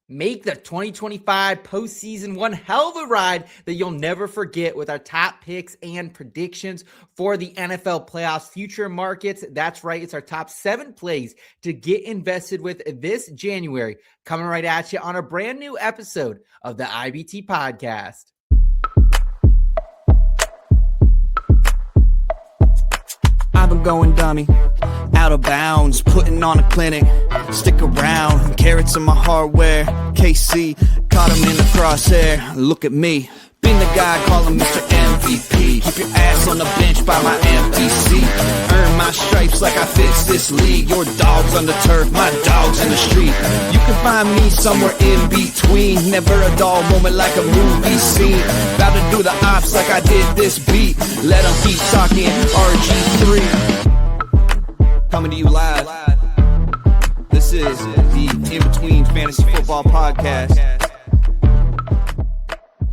Make the 2025 postseason one hell of a ride that you'll never forget with our top picks and predictions for the NFL playoffs future markets. That's right. It's our top 7 plays to get invested with this January. Coming right at you on a brand new episode of the IBT podcast. I've been going dummy, out of bounds, putting on a clinic. Stick around, carrots in my hardware. KC, caught him in the crosshair. Look at me, been the guy calling Mr. MVP. Keep your ass on the bench by my empty seat. Earn my stripes like I fix this league. Your dog's on the turf, my dog's in the street. You can find me somewhere in between. Never a dull moment like a movie scene. About to do the ops like I did this beat. Let them keep talking RG3. Coming to you live. This is the In Between Fantasy Football Podcast.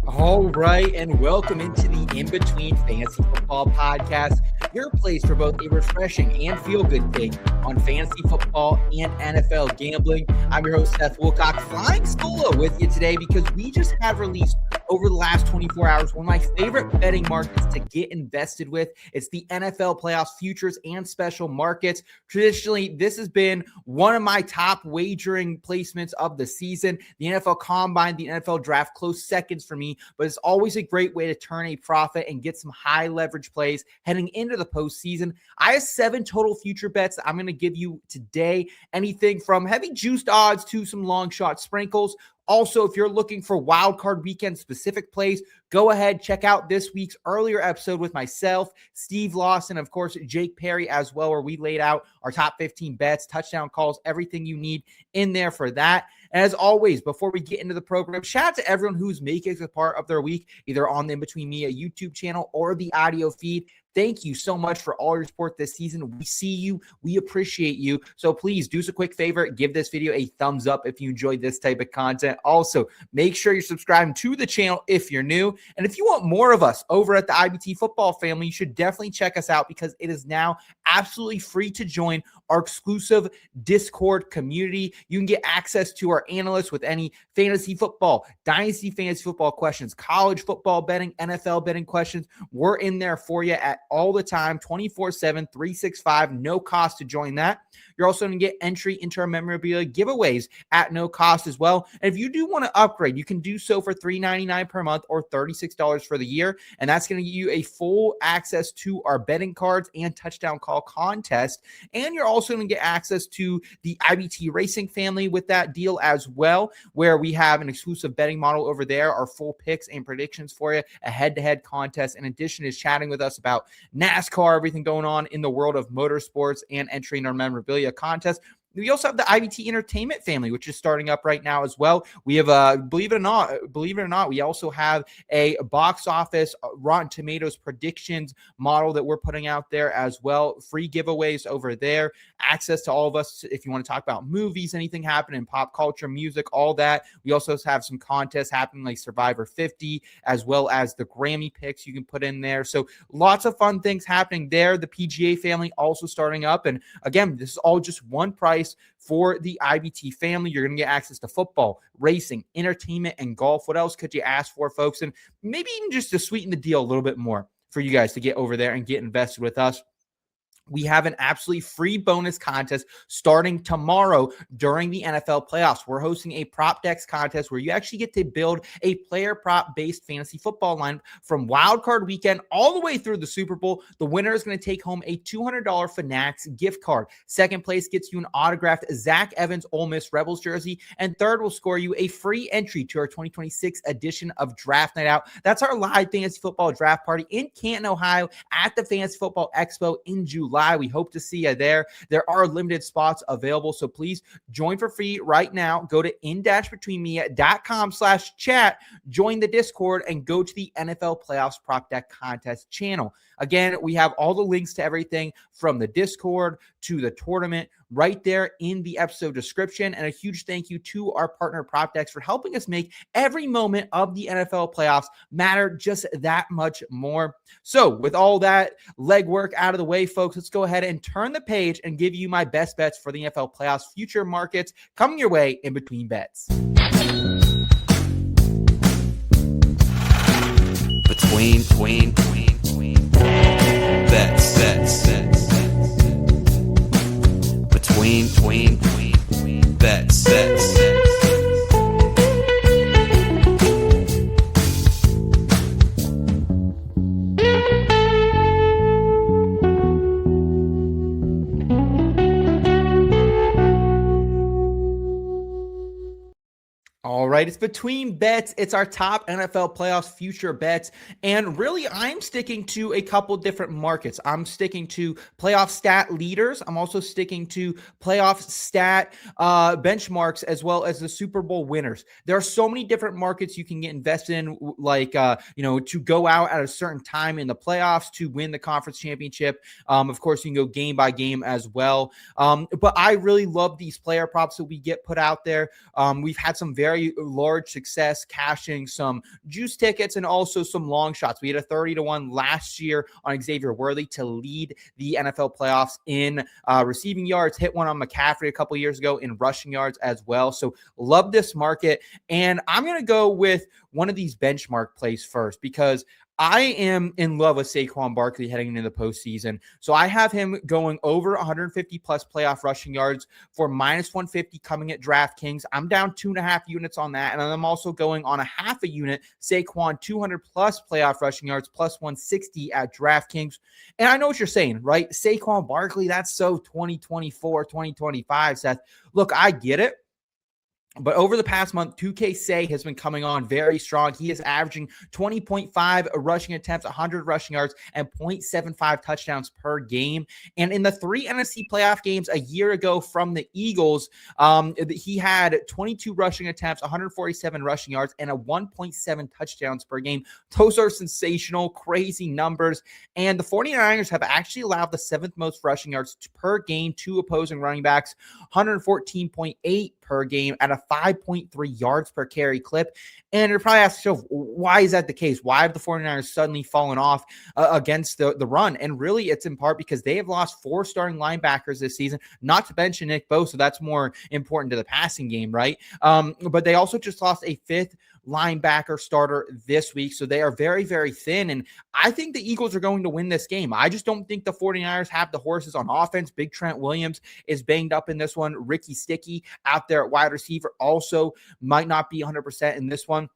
All right, and welcome into the In Between Fantasy Football Podcast, your place for both a refreshing and feel-good take on fantasy football and NFL gambling. I'm your host, Seth Wilcock, flying solo with you today because we just have released over the last 24 hours one of my favorite betting markets to get invested with. It's the NFL playoffs futures and special markets. Traditionally, this has been one of my top wagering placements of the season. The NFL Combine, the NFL Draft, close seconds for me, but it's always a great way to turn a profit and get some high leverage plays heading into the postseason. I have 7 total future bets that I'm going to give you today. Anything from heavy juiced odds to some long shot sprinkles. Also, if you're looking for wild card weekend specific plays, go ahead, check out this week's earlier episode with myself, Steve Lawson, of course, Jake Perry as well, where we laid out our top 15 bets, touchdown calls, everything you need in there for that. And as always, before we get into the program, shout out to everyone who's making it a part of their week, either on the In Between Me YouTube channel or the audio feed. Thank you so much for all your support this season. We see you. We appreciate you. So please do us a quick favor. Give this video a thumbs up if you enjoyed this type of content. Also, make sure you're subscribing to the channel if you're new. And if you want more of us over at the IBT football family, you should definitely check us out because it is now absolutely free to join our exclusive Discord community. You can get access to our analysts with any fantasy football, dynasty fantasy football questions, college football betting, NFL betting questions. We're in there for you at all the time, 24/7, 365, no cost to join that. You're also going to get entry into our memorabilia giveaways at no cost as well. And if you do want to upgrade, you can do so for $3.99 per month or $36 for the year. And that's going to give you a full access to our betting cards and touchdown call contest. And you're also going to get access to the IBT Racing family with that deal as well, where we have an exclusive betting model over there, our full picks and predictions for you, a head-to-head contest. In addition, is chatting with us about NASCAR, everything going on in the world of motorsports, and entering our memorabilia contest. We also have the IBT Entertainment family, which is starting up right now as well. We have, believe it or not, we also have a box office Rotten Tomatoes predictions model that we're putting out there as well. Free giveaways over there, access to all of us if you want to talk about movies, anything happening, pop culture, music, all that. We also have some contests happening like Survivor 50, as well as the Grammy picks you can put in there. So lots of fun things happening there. The PGA family also starting up. And again, this is all just one price for the IBT family. You're going to get access to football, racing, entertainment, and golf. What else could you ask for, folks? And maybe even just to sweeten the deal a little bit more for you guys to get over there and get invested with us. We have an absolutely free bonus contest starting tomorrow during the NFL playoffs. We're hosting a PropDecks contest where you actually get to build a player prop-based fantasy football line from Wild Card Weekend all the way through the Super Bowl. The winner is going to take home a $200 Fanatics gift card. Second place gets you an autographed Zach Evans Ole Miss Rebels jersey, and third will score you a free entry to our 2026 edition of Draft Night Out. That's our live fantasy football draft party in Canton, Ohio at the Fantasy Football Expo in July. We hope to see you there. There are limited spots available, so please join for free right now. Go to in-betweenme.com/chat, join the Discord, and go to the NFL Playoffs Prop Deck Contest channel. Again, we have all the links to everything from the Discord to the tournament right there in the episode description. And a huge thank you to our partner PropDecks for helping us make every moment of the NFL playoffs matter just that much more. So with all that legwork out of the way, folks, let's go ahead and turn the page and give you my best bets for the NFL playoffs future markets coming your way in between bets. Between bets. Between bets. All right, it's between bets. It's our top NFL playoffs future bets. And really, I'm sticking to a couple different markets. I'm sticking to playoff stat leaders. I'm also sticking to playoff stat benchmarks, as well as the Super Bowl winners. There are so many different markets you can get invested in, like, to go out at a certain time in the playoffs to win the conference championship. Of course, you can go game by game as well. But I really love these player props that we get put out there. We've had some very large success cashing some juice tickets and also some long shots. We had a 30-1 last year on Xavier Worthy to lead the NFL playoffs in receiving yards, hit one on McCaffrey a couple years ago in rushing yards as well. So love this market. And I'm going to go with one of these benchmark plays first because I am in love with Saquon Barkley heading into the postseason. So I have him going over 150 plus playoff rushing yards for minus 150 coming at DraftKings. I'm down 2.5 units on that. And I'm also going on a half a unit, Saquon 200 plus playoff rushing yards plus 160 at DraftKings. And I know what you're saying, right? Saquon Barkley, that's so 2024, 2025, Seth. Look, I get it. But over the past month, 2K Say has been coming on very strong. He is averaging 20.5 rushing attempts, 100 rushing yards, and 0.75 touchdowns per game. And in the 3 NFC playoff games a year ago from the Eagles, he had 22 rushing attempts, 147 rushing yards, and a 1.7 touchdowns per game. Those are sensational, crazy numbers. And the 49ers have actually allowed the 7th most rushing yards per game to opposing running backs, 114.8 per game at a 5.3 yards per carry clip. And you're probably asking yourself, why is that the case? Why have the 49ers suddenly fallen off against the run? And really, it's in part because they have lost 4 starting linebackers this season, not to mention Nick Bosa. So that's more important to the passing game, right? But they also just lost a 5th linebacker starter this week. So they are very, very thin. And I think the Eagles are going to win this game. I just don't think the 49ers have the horses on offense. Big Trent Williams is banged up in this one. Ricky Sticky out there at wide receiver also might not be 100% in this one.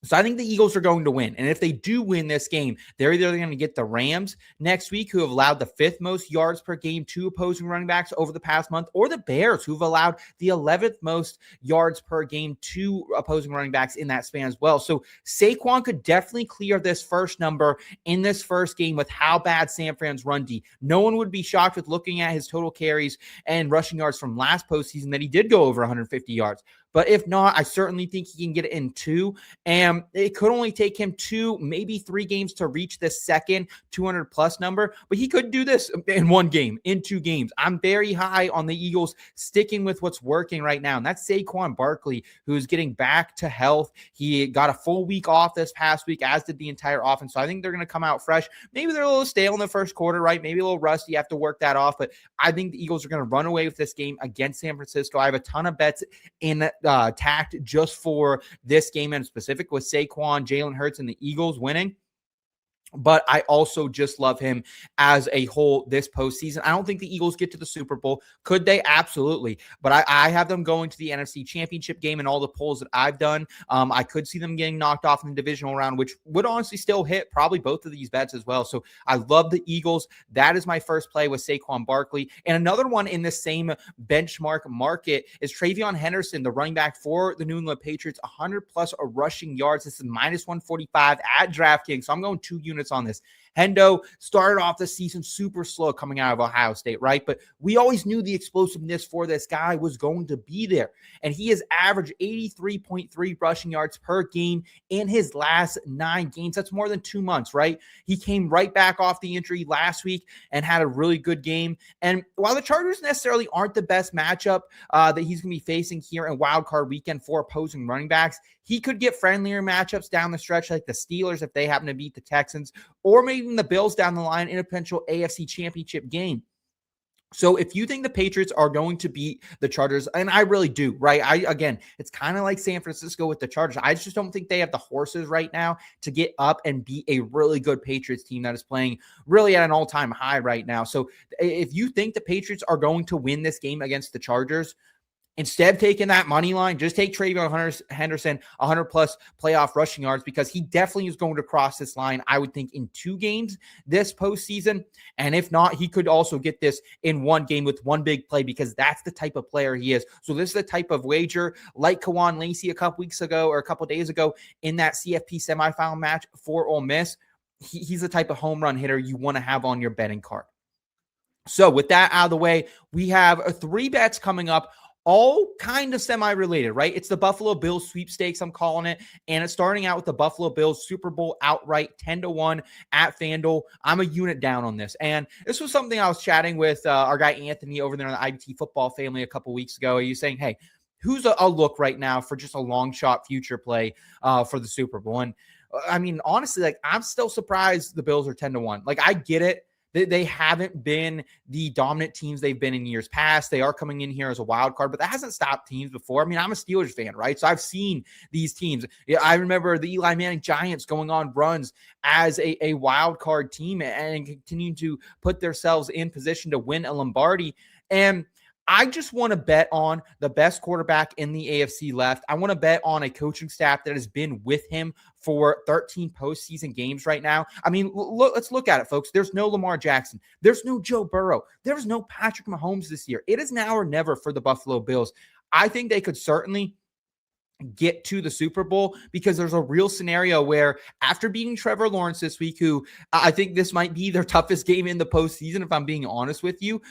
So I think the Eagles are going to win. And if they do win this game, they're either going to get the Rams next week, who have allowed the 5th most yards per game to opposing running backs over the past month, or the Bears, who've allowed the 11th most yards per game to opposing running backs in that span as well. So Saquon could definitely clear this first number in this first game with how bad San Fran's run D. No one would be shocked with looking at his total carries and rushing yards from last postseason that he did go over 150 yards. But if not, I certainly think he can get it in 2. And it could only take him 2, maybe 3 games to reach the second 200 plus number. But he could do this in 1 game, in 2 games. I'm very high on the Eagles sticking with what's working right now. And that's Saquon Barkley, who's getting back to health. He got a full week off this past week, as did the entire offense. So I think they're going to come out fresh. Maybe they're a little stale in the first quarter, right? Maybe a little rusty. You have to work that off. But I think the Eagles are going to run away with this game against San Francisco. I have a ton of bets in tacked just for this game in specific with Saquon, Jalen Hurts, and the Eagles winning. But I also just love him as a whole this postseason. I don't think the Eagles get to the Super Bowl. Could they? Absolutely. But I have them going to the NFC Championship game in all the polls that I've done. I could see them getting knocked off in the divisional round, which would honestly still hit probably both of these bets as well. So I love the Eagles. That is my first play with Saquon Barkley. And another one in the same benchmark market is TreVeyon Henderson, the running back for the New England Patriots, 100 plus rushing yards. This is minus 145 at DraftKings. So I'm going 2 units on this. Hendo started off the season super slow coming out of Ohio State, right? But we always knew the explosiveness for this guy was going to be there. And he has averaged 83.3 rushing yards per game in his last 9 games. That's more than 2 months, right? He came right back off the injury last week and had a really good game. And while the Chargers necessarily aren't the best matchup that he's going to be facing here in Wild Card Weekend for opposing running backs, he could get friendlier matchups down the stretch, like the Steelers if they happen to beat the Texans, or maybe even the Bills down the line in a potential AFC Championship game. So if you think the Patriots are going to beat the Chargers, and I really do, right? Again, it's kind of like San Francisco with the Chargers. I just don't think they have the horses right now to get up and beat a really good Patriots team that is playing really at an all-time high right now. So if you think the Patriots are going to win this game against the Chargers, instead of taking that money line, just take TreVeyon Henderson, 100-plus playoff rushing yards, because he definitely is going to cross this line, I would think, in 2 games this postseason. And if not, he could also get this in 1 game with 1 big play, because that's the type of player he is. So this is the type of wager, like Kawan Lacey a couple weeks ago or a couple days ago in that CFP semifinal match for Ole Miss. He's the type of home run hitter you want to have on your betting card. So with that out of the way, we have 3 bets coming up, all kind of semi-related, right? It's the Buffalo Bills sweepstakes, I'm calling it. And it's starting out with the Buffalo Bills Super Bowl outright 10-1 at FanDuel. I'm a unit down on this. And this was something I was chatting with our guy Anthony over there in the IBT football family a couple weeks ago. He was saying, hey, who's a look right now for just a long shot future play for the Super Bowl? And I mean, honestly, like, I'm still surprised the Bills are 10-1. Like, I get it. They haven't been the dominant teams they've been in years past. They are coming in here as a wild card, but that hasn't stopped teams before. I mean, I'm a Steelers fan, right? So I've seen these teams. I remember the Eli Manning Giants going on runs as a wild card team and continuing to put themselves in position to win a Lombardi. And I just want to bet on the best quarterback in the AFC left. I want to bet on a coaching staff that has been with him for 13 postseason games right now. I mean, let's look at it, folks. There's no Lamar Jackson. There's no Joe Burrow. There's no Patrick Mahomes this year. It is now or never for the Buffalo Bills. I think they could certainly get to the Super Bowl, because there's a real scenario where after beating Trevor Lawrence this week, who I think this might be their toughest game in the postseason, if I'm being honest with you,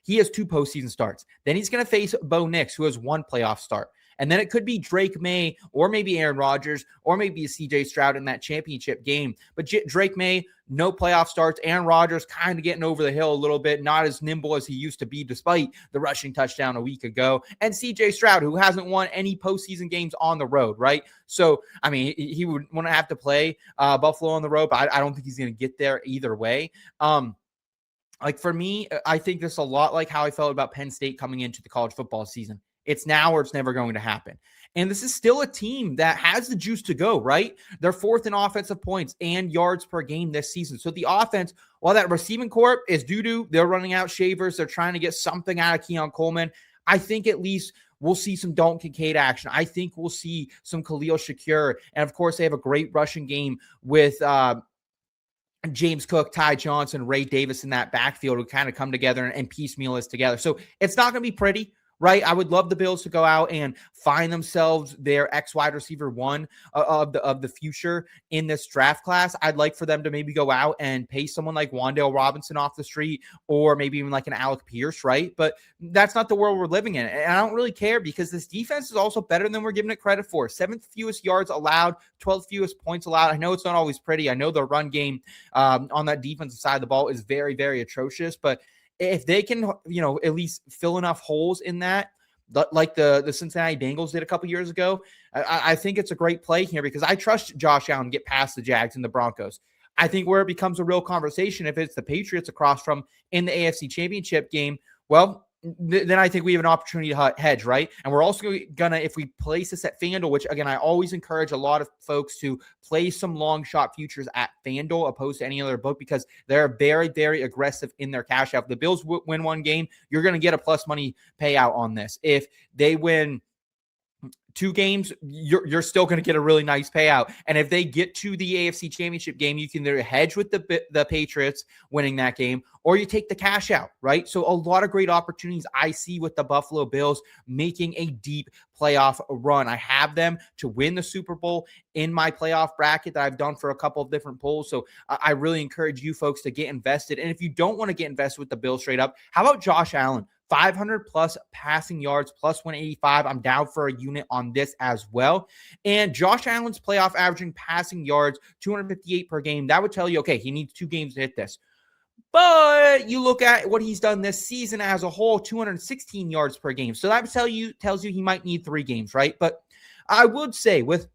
he has 2 postseason starts. Then he's going to face Bo Nix, who has 1 playoff start. And then it could be Drake May or maybe Aaron Rodgers or maybe a CJ Stroud in that championship game. But Drake May, no playoff starts. Aaron Rodgers kind of getting over the hill a little bit, not as nimble as he used to be despite the rushing touchdown a week ago. And CJ Stroud, who hasn't won any postseason games on the road, right? So, I mean, he would want to have to play Buffalo on the road, but I don't think he's going to get there either way. Like, for me, I think this is a lot like how I felt about Penn State coming into the college football season. It's now or it's never going to happen. And this is still a team that has the juice to go, right? They're 4th in offensive points and yards per game this season. So the offense, while that receiving corps is doo-doo, they're running out shavers. They're trying to get something out of Keon Coleman. I think at least we'll see some Dalton Kincaid action. I think we'll see some Khalil Shakir. And, of course, they have a great rushing game with James Cook, Ty Johnson, Ray Davis in that backfield who kind of come together and piecemeal this together. So it's not going to be pretty, right? I would love the Bills to go out and find themselves their wide receiver 1 of the future in this draft class. I'd like for them to maybe go out and pay someone like Wan'Dale Robinson off the street, or maybe even like an Alec Pierce, right? But that's not the world we're living in. And I don't really care, because this defense is also better than we're giving it credit for. 7th fewest yards allowed, 12th fewest points allowed. I know it's not always pretty. I know the run game on that defensive side of the ball is very, very atrocious, but if they can, at least fill enough holes in that, like the Cincinnati Bengals did a couple years ago, I think it's a great play here, because I trust Josh Allen to get past the Jags and the Broncos. I think where it becomes a real conversation, if it's the Patriots across from in the AFC Championship game, well, then I think we have an opportunity to hedge, right? And we're also going to, if we place this at FanDuel, which, again, I always encourage a lot of folks to play some long shot futures at FanDuel opposed to any other book, because they're very, very aggressive in their cash out. If the Bills win 1 game, you're going to get a plus money payout on this. If they win 2 games, you're still going to get a really nice payout. And if they get to the AFC Championship game, you can either hedge with the Patriots winning that game, or you take the cash out, right? So a lot of great opportunities I see with the Buffalo Bills making a deep playoff run. I have them to win the Super Bowl in my playoff bracket that I've done for a couple of different polls. So I really encourage you folks to get invested. And if you don't want to get invested with the Bills straight up, how about Josh Allen? 500 plus passing yards, plus 185. I'm down for a unit on this as well. And Josh Allen's playoff averaging passing yards, 258 per game. That would tell you, okay, he needs 2 games to hit this. But you look at what he's done this season as a whole, 216 yards per game. So that tells you he might need 3 games, right? But I would say with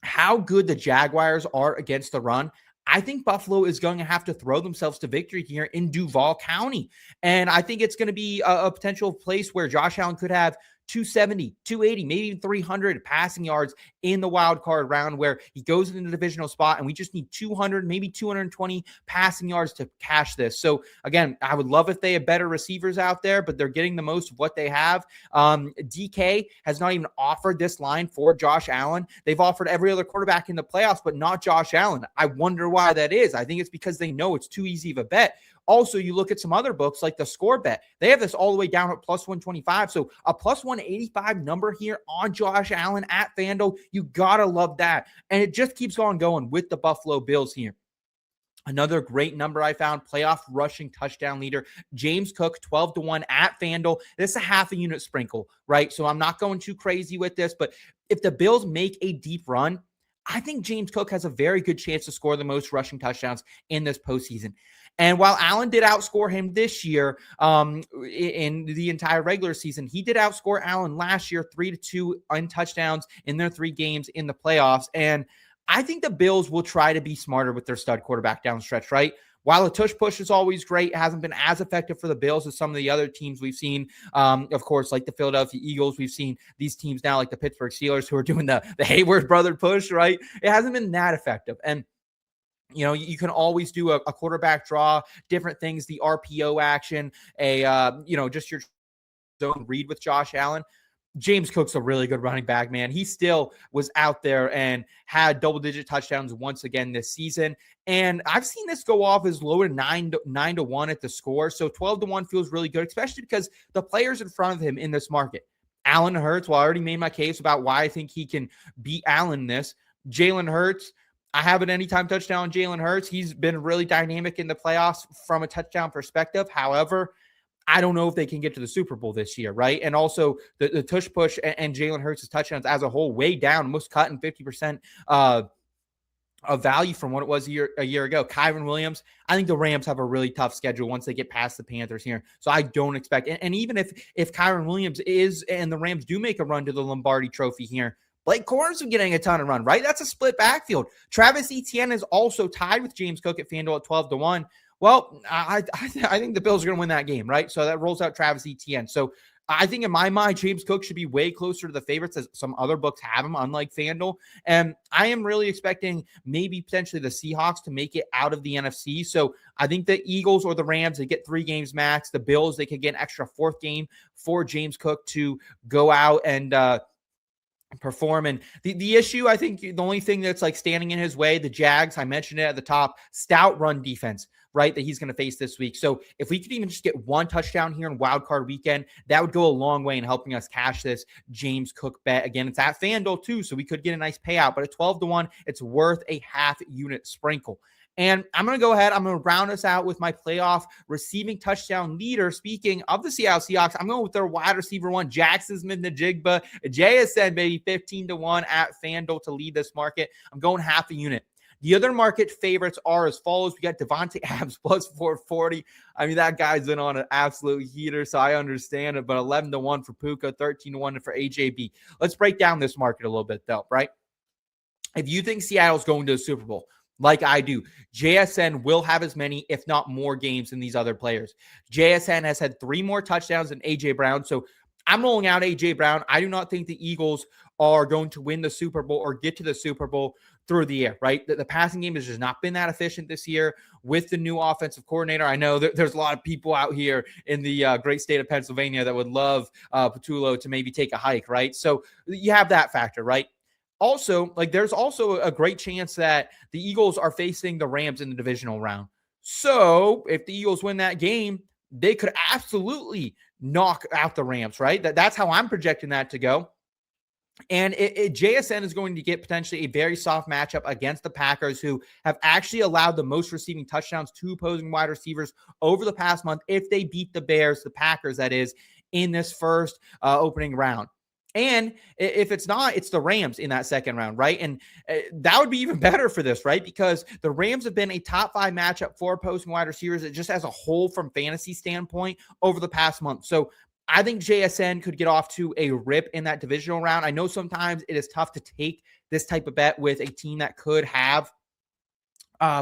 how good the Jaguars are against the run, I think Buffalo is going to have to throw themselves to victory here in Duval County. And I think it's going to be a potential place where Josh Allen could have 270, 280, maybe even 300 passing yards in the wild card round where he goes into the divisional spot and we just need 200, maybe 220 passing yards to cash this. So again, I would love if they had better receivers out there, but they're getting the most of what they have. DK has not even offered this line for Josh Allen. They've offered every other quarterback in the playoffs, but not Josh Allen. I wonder why that is. I think it's because they know it's too easy of a bet. Also, you look at some other books like the Score Bet. They have this all the way down at plus 125. So a plus 185 number here on Josh Allen at FanDuel, you got to love that. And it just keeps on going with the Buffalo Bills here. Another great number I found, playoff rushing touchdown leader, James Cook, 12-1 at FanDuel. This is a half a unit sprinkle, right? So I'm not going too crazy with this, but if the Bills make a deep run, I think James Cook has a very good chance to score the most rushing touchdowns in this postseason. And while Allen did outscore him this year in the entire regular season, he did outscore Allen last year 3-2 on touchdowns in their 3 games in the playoffs. And I think the Bills will try to be smarter with their stud quarterback down the stretch, right? While a tush push is always great, it hasn't been as effective for the Bills as some of the other teams we've seen. Of course, like the Philadelphia Eagles, we've seen these teams now like the Pittsburgh Steelers who are doing the Hayward brother push, right? It hasn't been that effective. And you know, you can always do a quarterback draw, different things, the RPO action, just your zone read with Josh Allen. James Cook's a really good running back, man. He still was out there and had double-digit touchdowns once again this season. And I've seen this go off as low as 9-1 at the score. So 12-1 feels really good, especially because the players in front of him in this market. Allen Hurts, well, I already made my case about why I think he can beat Allen in this. Jalen Hurts, I have an anytime touchdown on Jalen Hurts. He's been really dynamic in the playoffs from a touchdown perspective. However, I don't know if they can get to the Super Bowl this year, right? And also the tush push and Jalen Hurts' touchdowns as a whole way down, almost cutting 50% of value from what it was a year ago. Kyren Williams, I think the Rams have a really tough schedule once they get past the Panthers here. So I don't expect, and even if Kyren Williams is and the Rams do make a run to the Lombardi Trophy here, Blake Corum's getting a ton of run, right? That's a split backfield. Travis Etienne is also tied with James Cook at FanDuel at 12-1. Well, I think the Bills are going to win that game, right? So that rolls out Travis Etienne. So I think in my mind, James Cook should be way closer to the favorites as some other books have him, unlike FanDuel. And I am really expecting maybe potentially the Seahawks to make it out of the NFC. So I think the Eagles or the Rams, they get 3 games max. The Bills, they could get an extra 4th game for James Cook to go out and perform. And the issue, I think the only thing that's like standing in his way, the Jags, I mentioned it at the top, stout run defense, right, that he's going to face this week. So if we could even just get 1 touchdown here in wild card weekend, that would go a long way in helping us cash this James Cook bet. Again, it's at FanDuel too, so we could get a nice payout, but at 12-1, it's worth a half unit sprinkle. And I'm going to go ahead. I'm going to round us out with my playoff receiving touchdown leader. Speaking of the Seattle Seahawks, I'm going with their wide receiver one, Jaxon Smith-Njigba. JSN, baby, 15-1 at FanDuel to lead this market. I'm going half a unit. The other market favorites are as follows. We got Devontae Adams plus 440. I mean, that guy's been on an absolute heater, so I understand it. But 11-1 for Puka, 13-1 for AJB. Let's break down this market a little bit, though, right? If you think Seattle's going to the Super Bowl, like I do, JSN will have as many, if not more, games than these other players. JSN has had 3 more touchdowns than A.J. Brown, so I'm rolling out A.J. Brown. I do not think the Eagles are going to win the Super Bowl or get to the Super Bowl through the air, right? The passing game has just not been that efficient this year with the new offensive coordinator. I know there's a lot of people out here in the great state of Pennsylvania that would love Patullo to maybe take a hike, right? So you have that factor, right? Also, like there's also a great chance that the Eagles are facing the Rams in the divisional round. So if the Eagles win that game, they could absolutely knock out the Rams, right? That's how I'm projecting that to go. And JSN is going to get potentially a very soft matchup against the Packers, who have actually allowed the most receiving touchdowns to opposing wide receivers over the past month if they beat the Bears, the Packers, that is, in this first opening round. And if it's not, it's the Rams in that second round, right? And that would be even better for this, right? Because the Rams have been a top 5 matchup for opposing wide receivers just as a whole from fantasy standpoint over the past month. So I think JSN could get off to a rip in that divisional round. I know sometimes it is tough to take this type of bet with a team that could have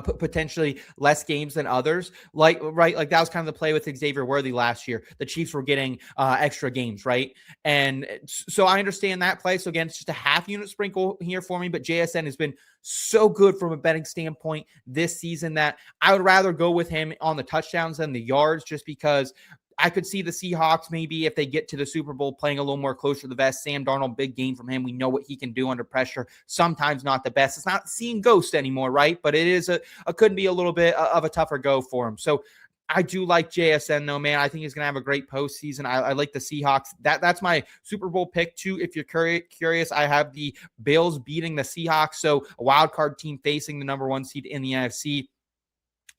potentially less games than others. Like that was kind of the play with Xavier Worthy last year. The Chiefs were getting extra games, right? And so I understand that play. So again, it's just a half unit sprinkle here for me, but JSN has been so good from a betting standpoint this season that I would rather go with him on the touchdowns than the yards, just because I could see the Seahawks maybe if they get to the Super Bowl playing a little more closer to the vest. Sam Darnold, big game from him. We know what he can do under pressure. Sometimes not the best. It's not seeing ghosts anymore, right? But it is couldn't be a little bit of a tougher go for him. So I do like JSN though, man. I think he's going to have a great postseason. I like the Seahawks. That's my Super Bowl pick too. If you're curious, I have the Bills beating the Seahawks. So a wild card team facing the number 1 seed in the NFC.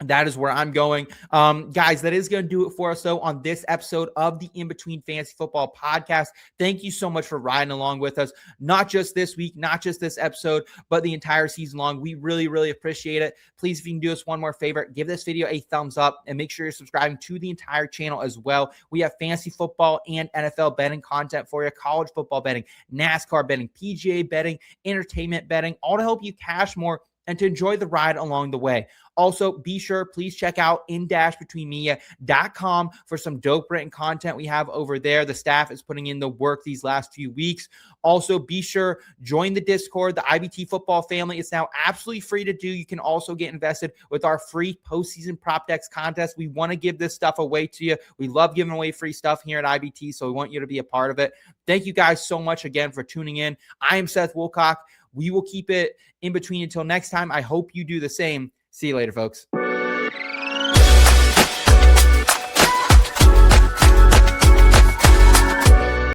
That is where I'm going. Guys, that is going to do it for us, though, on this episode of the In Between Fantasy Football podcast. Thank you so much for riding along with us, not just this week, not just this episode, but the entire season long. We really, really appreciate it. Please, if you can do us one more favor, give this video a thumbs up and make sure you're subscribing to the entire channel as well. We have fantasy football and NFL betting content for you, college football betting, NASCAR betting, PGA betting, entertainment betting, all to help you cash more and to enjoy the ride along the way. Also, be sure, please check out in-betweenmedia.com for some dope written content we have over there. The staff is putting in the work these last few weeks. Also, be sure, join the Discord, the IBT football family. It's now absolutely free to do. You can also get invested with our free postseason PropDecks contest. We want to give this stuff away to you. We love giving away free stuff here at IBT, so we want you to be a part of it. Thank you guys so much again for tuning in. I am Seth Wilcock. We will keep it in between until next time. I hope you do the same. See you later, folks.